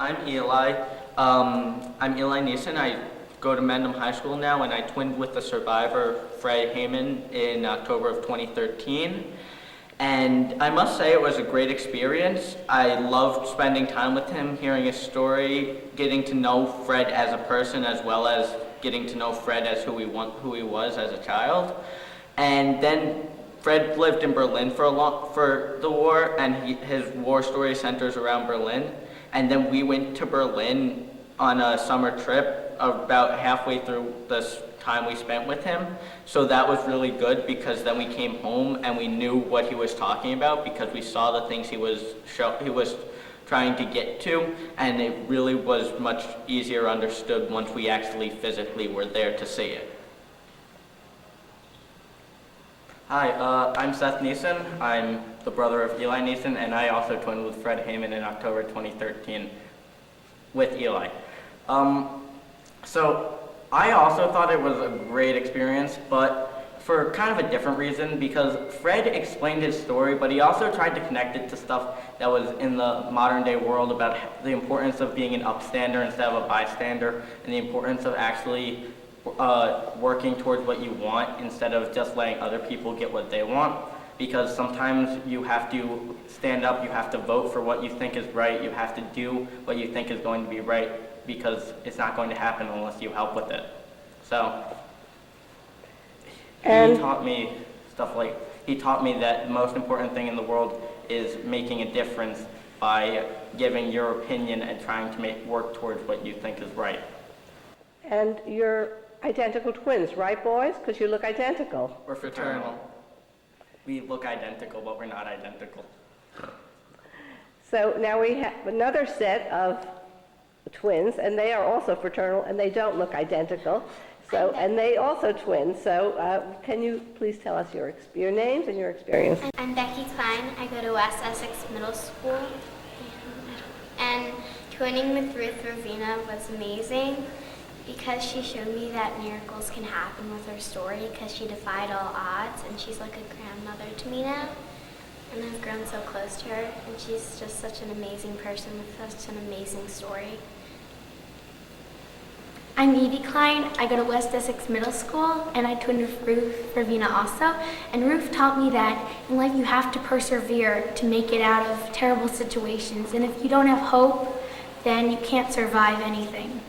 I'm Eli. I'm Eli Neeson. I go to Mendham High School now, and I twinned with the survivor, Fred Heyman, in October of 2013. And I must say it was a great experience. I loved spending time with him, hearing his story, getting to know Fred as a person, as well as getting to know Fred as who he was as a child. And then Fred lived in Berlin for the war, and his war story centers around Berlin. And then we went to Berlin on a summer trip about halfway through this time we spent with him. So that was really good, because then we came home and we knew what he was talking about, because we saw the things he was trying to get to, and it really was much easier understood once we actually physically were there to see it. Hi, I'm Seth Neeson. I'm the brother of Eli Neeson, and I also twinned with Fred Heyman in October 2013 with Eli. So I also thought it was a great experience, but for kind of a different reason, because Fred explained his story, but he also tried to connect it to stuff that was in the modern day world about the importance of being an upstander instead of a bystander, and the importance of actually working towards what you want instead of just letting other people get what they want. Because sometimes you have to stand up, you have to vote for what you think is right, you have to do what you think is going to be right, because it's not going to happen unless you help with it. So he taught me that the most important thing in the world is making a difference by giving your opinion and trying to work towards what you think is right. And you're identical twins, right, boys? Because you look identical. We're fraternal. We look identical, but we're not identical. So now we have another set of twins, and they are also fraternal, and they don't look identical. So, and they also twins. So, can you please tell us your names and your experience? I'm Becky Klein. I go to West Essex Middle School, and twinning with Ruth Ravina was amazing, because she showed me that miracles can happen with her story, because she defied all odds, and she's like a grandmother to me now. And I've grown so close to her, and she's just such an amazing person with such an amazing story. I'm Evie Klein. I go to West Essex Middle School, and I twinned with Ruth Ravina also. And Ruth taught me that in life you have to persevere to make it out of terrible situations. And if you don't have hope, then you can't survive anything.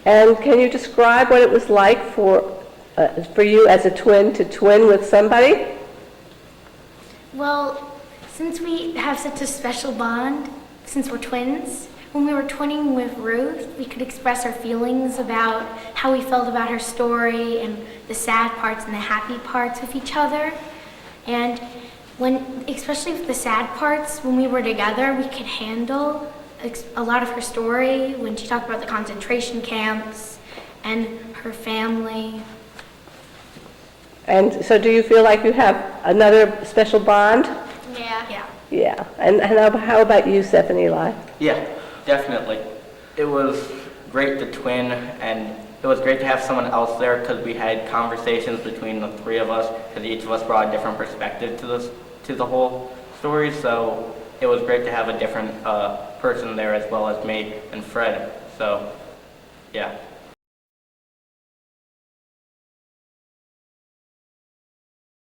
And can you describe what it was like for you as a twin to twin with somebody? Well, since we have such a special bond, since we're twins, when we were twinning with Ruth, we could express our feelings about how we felt about her story and the sad parts and the happy parts with each other. And especially with the sad parts, when we were together, we could handle a lot of her story when she talked about the concentration camps and her family. And so do you feel like you have another special bond? Yeah. Yeah. And how about you, Seth and Eli? Yeah, definitely. It was great to twin, and it was great to have someone else there, because we had conversations between the three of us, because each of us brought a different perspective to the whole story. So it was great to have a different person there, as well as me and Fred. So, yeah.